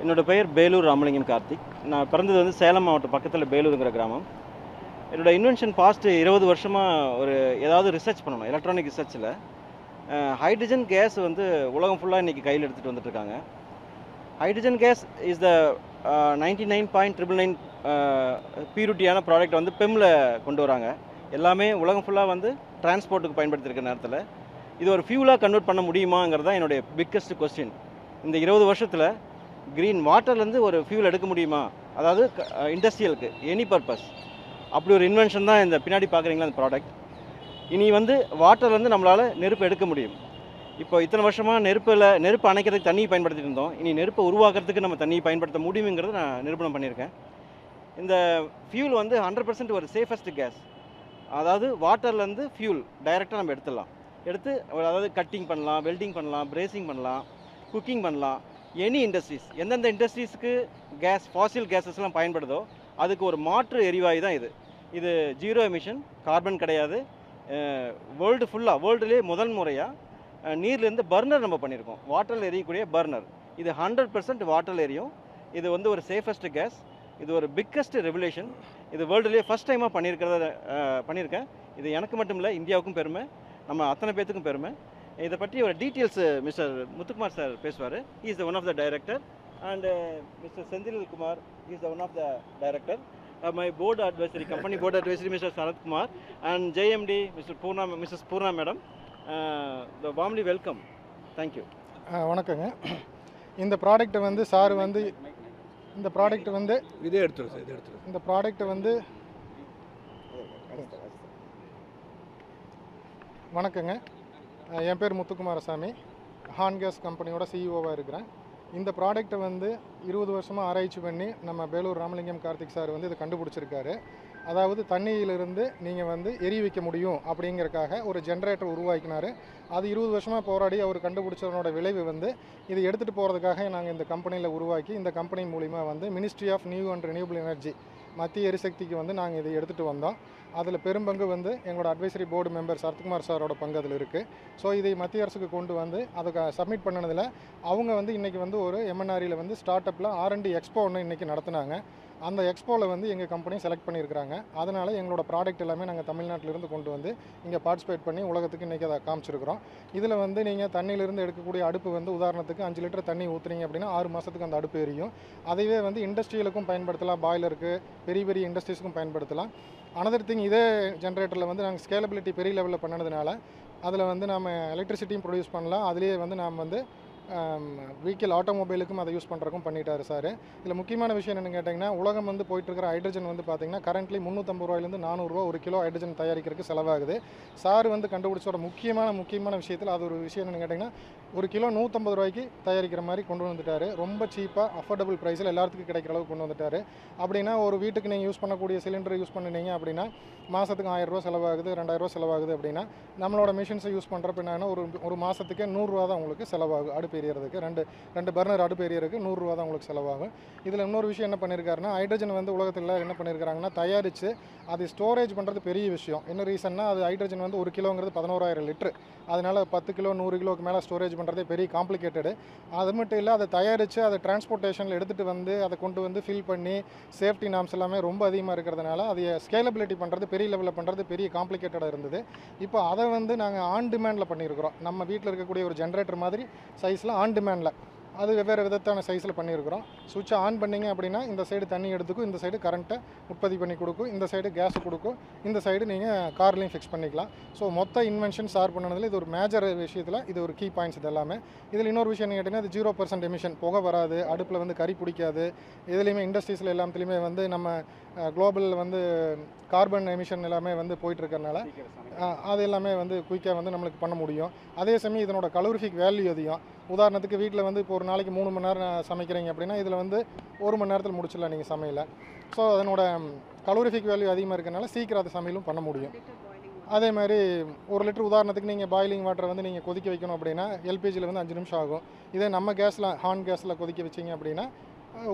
என்னோடய பெயர் பேலூர் ராமலிங்கம் கார்த்திக். நான் பிறந்தது வந்து சேலம் மாவட்டம் பக்கத்தில் பேலூருங்கிற கிராமம். என்னோடய இன்வென்ஷன் பாஸ்ட் 20 வருஷமாக ஏதாவது ரிசர்ச் பண்ணணும், எலக்ட்ரானிக் ரிசர்ச்சில். ஹைட்ரஜன் கேஸ் வந்து உலகம் ஃபுல்லாக இன்றைக்கி கையில் எடுத்துகிட்டு வந்துட்டுருக்காங்க. ஹைட்ரஜன் கேஸ் இஸ் த 99.999 பியூரிட்டியான ப்ராடக்ட் வந்து பெம்மில் கொண்டு வராங்க. எல்லாமே உலகம் ஃபுல்லாக வந்து டிரான்ஸ்போர்ட்டுக்கு பயன்படுத்தியிருக்க நேரத்தில் இது ஒரு ஃபியூலாக கன்வெர்ட் பண்ண முடியுமாங்கிறது தான் என்னுடைய பிக்கஸ்ட் கொஸ்டின். இந்த 20 வருஷத்தில் க்ரீன் வாட்டர்லேருந்து ஒரு ஃபியூல் எடுக்க முடியுமா, அதாவது இண்டஸ்ட்ரியலுக்கு எனி பர்பஸ், அப்படி ஒரு இன்வென்ஷன் தான் இந்த பின்னாடி பார்க்குறீங்களா அந்த ப்ராடக்ட். இனி வந்து வாட்டர்லேருந்து நம்மளால் நெருப்பு எடுக்க முடியும். இப்போ இத்தனை வருஷமாக நெருப்பு அணைக்கிறதுக்கு தண்ணியை பயன்படுத்திட்டு இருந்தோம். இனி நெருப்பை உருவாக்குறதுக்கு நம்ம தண்ணியை பயன்படுத்த முடியுங்கிறத நான் நிரூபணம் பண்ணியிருக்கேன். இந்த ஃபியூல் வந்து 100% ஒரு சேஃபஸ்ட் கேஸ். அதாவது வாட்டர்லேருந்து ஃபியூல் டைரெக்டாக நம்ம எடுத்து அதாவது கட்டிங் பண்ணலாம், வெல்டிங் பண்ணலாம், பிரேசிங் பண்ணலாம், குக்கிங் பண்ணலாம். எனி இண்டஸ்ட்ரீஸ், எந்தெந்த இண்டஸ்ட்ரீஸ்க்கு ஃபாசில் கேஸஸ்லாம் பயன்படுதோ அதுக்கு ஒரு மாற்று எரிவாயு தான் இது ஜீரோ எமிஷன், கார்பன் கிடையாது. வேர்ல்டுலேயே முதல் முறையாக நீர்லேருந்து பர்னர் நம்ம பண்ணியிருக்கோம். வாட்டரில் எரியக்கூடிய பர்னர். இது 100% வாட்டரில் எரியும். இது வந்து ஒரு சேஃபஸ்ட் கேஸ். இது ஒரு பிக்கஸ்ட் ரெவல்யூஷன். இது வேர்ல்டுலேயே ஃபஸ்ட் டைமாக பண்ணியிருக்கேன். இது எனக்கு மட்டும் இல்லை, இந்தியாவுக்கும் பெருமை, நம்ம அத்தனை பேத்துக்கும் பெருமை. இதை பற்றி ஒரு டீட்டெயில்ஸ் மிஸ்டர் முத்துக்குமார் சார் பேசுவார். He is the one of the director. And mister Senthil Kumar, he is the one of the director. My board advisory, company board advisory mister Sarathkumar and JMD missus Poorna madam. Warmly welcome. Thank you. வணக்கங்க. இந்த product வந்து sir வந்து இந்த product வந்து இந்த product வந்து வணக்கங்க. என் பேர் முத்துக்குமாரசாமி. ஹான் கேஸ் கம்பெனியோட சிஇஓவாக இருக்கிறேன். இந்த ப்ராடக்ட்டை வந்து 20 வருஷமாக ஆராய்ச்சி பண்ணி நம்ம பேலூர் ராமலிங்கம் கார்த்திக் சார் வந்து இதை கண்டுபிடிச்சிருக்காரு. அதாவது தண்ணியிலிருந்து நீங்கள் வந்து எரி வைக்க முடியும் அப்படிங்கிறக்காக ஒரு ஜென்ரேட்டர் உருவாக்கினார். அது 20 வருஷமாக போராடி அவர் கண்டுபிடிச்சதனோட விளைவு வந்து இதை எடுத்துகிட்டு போகிறதுக்காக நாங்கள் இந்த கம்பெனியில் உருவாக்கி, இந்த கம்பெனி மூலிமா வந்து ministry of new and renewable energy, மத்திய எரிசக்திக்கு வந்து நாங்கள் இதை எடுத்துகிட்டு வந்தோம். அதில் பெரும்பங்கு வந்து எங்களோட அட்வைசரி போர்டு மெம்பர் சரத்குமார் சாரோட பங்கு அதில் இருக்குது. ஸோ இதை மத்திய அரசுக்கு கொண்டு வந்து அதுக்கு சப்மிட் பண்ணினதில் அவங்க வந்து இன்றைக்கி வந்து ஒரு எம்என்ஆரியில் வந்து ஸ்டார்ட் அப்பில் R&D எக்ஸ்போ ஒன்று இன்றைக்கி நடத்துனாங்க. அந்த எக்ஸ்போவில் வந்து எங்கள் கம்பெனி செலக்ட் பண்ணியிருக்கிறாங்க. அதனால் எங்களோட ப்ராடக்ட் எல்லாமே நாங்கள் தமிழ்நாட்டிலிருந்து கொண்டு வந்து இங்கே பார்ட்டிசிபேட் பண்ணி உலகத்துக்கு இன்றைக்கி அதை காமிச்சிருக்கிறோம். இதில் வந்து நீங்கள் தண்ணியிலிருந்து எடுக்கக்கூடிய அடுப்பு வந்து உதாரணத்துக்கு 5 லிட்டர் தண்ணி ஊற்றுறீங்க அப்படின்னா 6 மாதத்துக்கு அந்த அடுப்பு எரியும். அதைவே வந்து இண்டஸ்ட்ரியலுக்கும் பயன்படுத்தலாம், பாய்லருக்கு, பெரிய பெரிய இண்டஸ்ட்ரீஸுக்கும் பயன்படுத்தலாம். அனதர் திங், இதே ஜென்ரேட்டரில் வந்து நாங்கள் ஸ்கேலபிலிட்டி பெரிய லெவலில் பண்ணதுனால அதில் வந்து நம்ம எலக்ட்ரிசிட்டியும் ப்ரொடியூஸ் பண்ணலாம். அதுலேயே வந்து நாம் வந்து வெஹிக்கிள் ஆட்டோமொபைலுக்கும் அதை யூஸ் பண்ணுறக்கும் பண்ணிட்டாரு சார். இதில் முக்கியமான விஷயம் என்னென்னு கேட்டிங்கன்னா, உலகம் வந்து போயிட்டுருக்கிற ஹைட்ரஜன் வந்து பார்த்திங்கன்னா கரண்ட்லி 350 ரூபாயிலேருந்து 400 ரூபா ஒரு கிலோ ஹைட்ரஜன் தயாரிக்கிறதுக்கு செலவாகுது. சார் வந்து கண்டுபிடிச்சோட முக்கியமான விஷயத்தில் அது ஒரு விஷயம் என்னென்னு கேட்டிங்கன்னா, ஒரு கிலோ 150 ரூபாய்க்கு தயாரிக்கிற மாதிரி கொண்டு வந்துட்டார். ரொம்ப சீப்பாக அஃபோர்டபுள் ப்ரைஸில் எல்லாத்துக்கும் கிடைக்கிற அளவுக்கு கொண்டு வந்துட்டார். அப்படின்னா ஒரு வீட்டுக்கு நீங்கள் யூஸ் பண்ணக்கூடிய சிலிண்டர் யூஸ் பண்ணினீங்க அப்படின்னா மாதத்துக்கு 1000 ரூபா செலவாகுது, 2000 ரூபா செலவாகுது. அப்படின்னா நம்மளோட மிஷின்ஸை யூஸ் பண்ணுறப்ப என்னன்னா ஒரு மாதத்துக்கு 100 ரூபா தான் உங்களுக்கு செலவாகும். அடுப்பு எரியறதுக்கு ரெண்டு பர்னர் அடுப்பு எரியறதுக்கு 100 ரூபா தான் உங்களுக்கு செலவாகும். இதில் இன்னொரு விஷயம் என்ன பண்ணியிருக்காருன்னா, ஹைட்ரஜன் வந்து உலகத்தில் என்ன பண்ணியிருக்காங்கன்னா, தயாரித்து அது ஸ்டோரேஜ் பண்ணுறது பெரிய விஷயம். என்ன ரீசன்னா, அது ஹைட்ரஜன் வந்து 1 கிலோங்கிறது 11,000 லிட்டரு. அதனால் 10 கிலோ 100 கிலோக்கு மேலே ஸ்டோரேஜ் பண்ணுறதே பெரிய காம்ப்ளிகேட்டடு. அது மட்டும் இல்லை, அதை தயாரித்து அதை டிரான்ஸ்போர்ட்டேஷனில் எடுத்துகிட்டு வந்து அதை கொண்டு வந்து ஃபில் பண்ணி சேஃப்டி நாம்ஸ் எல்லாமே ரொம்ப அதிகமாக இருக்கிறதுனால அதை ஸ்கேலபிலிட்டி பண்ணுறது, பெரிய லெவலில் பண்ணுறது பெரிய காம்ப்ளிகேட்டடாக இருந்தது. இப்போ அதை வந்து நாங்கள் ஆன் டிமாண்டில் பண்ணியிருக்கிறோம். நம்ம வீட்டில் இருக்கக்கூடிய ஒரு ஜென்ரேட்டர் மாதிரி சைஸில் ஆன் டிமாண்டில் அது வெவ்வேறு விதத்தான சைஸில் பண்ணியிருக்கிறோம். சுவிட்சை ஆன் பண்ணிங்க அப்படின்னா இந்த சைடு தண்ணி எடுத்துக்கும், இந்த சைடு கரண்ட்டை உற்பத்தி பண்ணி கொடுக்கும், இந்த சைடு கேஸு கொடுக்கும், இந்த சைடு நீங்கள் கார்லையும் ஃபிக்ஸ் பண்ணிக்கலாம். ஸோ மொத்த இன்வென்ஷன் சார் பண்ணதில் இது ஒரு மேஜர் விஷயத்தில் இது ஒரு கீ பாயிண்ட்ஸ். இது எல்லாமே இதில் இன்னொரு விஷயம் என்ன கேட்டிங்கன்னா, இது 0% எமிஷன், புகை வராது, அடுப்பில் வந்து கறி பிடிக்காது. இதுலேயுமே இண்டஸ்ட்ரீஸில் எல்லாத்துலேயுமே வந்து நம்ம குளோபலில் வந்து கார்பன் எமிஷன் எல்லாமே வந்து போயிட்டுருக்கறனால அது எல்லாமே வந்து குயிக்காக வந்து நம்மளுக்கு பண்ண முடியும். அதே சமயம் இதனோட கலோரிஃபிக் வேல்யூ அதிகம். உதாரணத்துக்கு வீட்டில் வந்து இப்போ ஒரு நாளைக்கு 3 மணி நேரம் சமைக்கிறீங்க அப்படின்னா இதில் வந்து 1 மணி நேரத்தில் முடிச்சிடலாம் நீங்கள் சமையலை. ஸோ அதனோட கலோரிஃபிக் வேல்யூ அதிகமாக இருக்கிறனால சீக்கிரம் அதை சமையலும் பண்ண முடியும். அதே மாதிரி 1 லிட்டர் உதாரணத்துக்கு நீங்கள் பாயிலிங் வாட்டரை வந்து நீங்கள் கொதிக்க வைக்கணும் அப்படின்னா எல்பிஜியில் வந்து 5 நிமிஷம் ஆகும். இதே நம்ம கேஸில் ஹான் கேஸில் கொதிக்க வச்சிங்க அப்படின்னா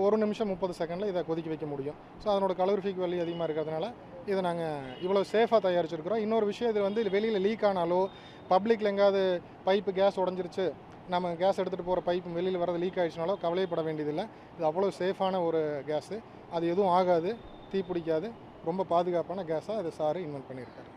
1 நிமிஷம் 30 செகண்டில் இதை கொதிக்க வைக்க முடியும். ஸோ அதனோட கலோரிஃபிக் வேல்யூ அதிகமாக இருக்கிறதுனால இதை நாங்கள் இவ்வளோ சேஃபாக தயாரிச்சிருக்கிறோம். இன்னொரு விஷயம், இது வந்து வெளியில் லீக் ஆனாலோ பப்ளிக்கில் எங்கேயாவது பைப்பு கேஸ் உடஞ்சிருச்சு, நம்ம கேஸ் எடுத்துகிட்டு போகிற பைப் வெளியில் வரது லீக் ஆகிடுச்சுனாலோ கவலைப்பட வேண்டியதில்லை. இது அவ்வளோ சேஃபான ஒரு கேஸு. அது எதுவும் ஆகாது, தீ பிடிக்காது. ரொம்ப பாதுகாப்பான கேஸாக அது சார் இன்வென்ட் பண்ணியிருக்காரு.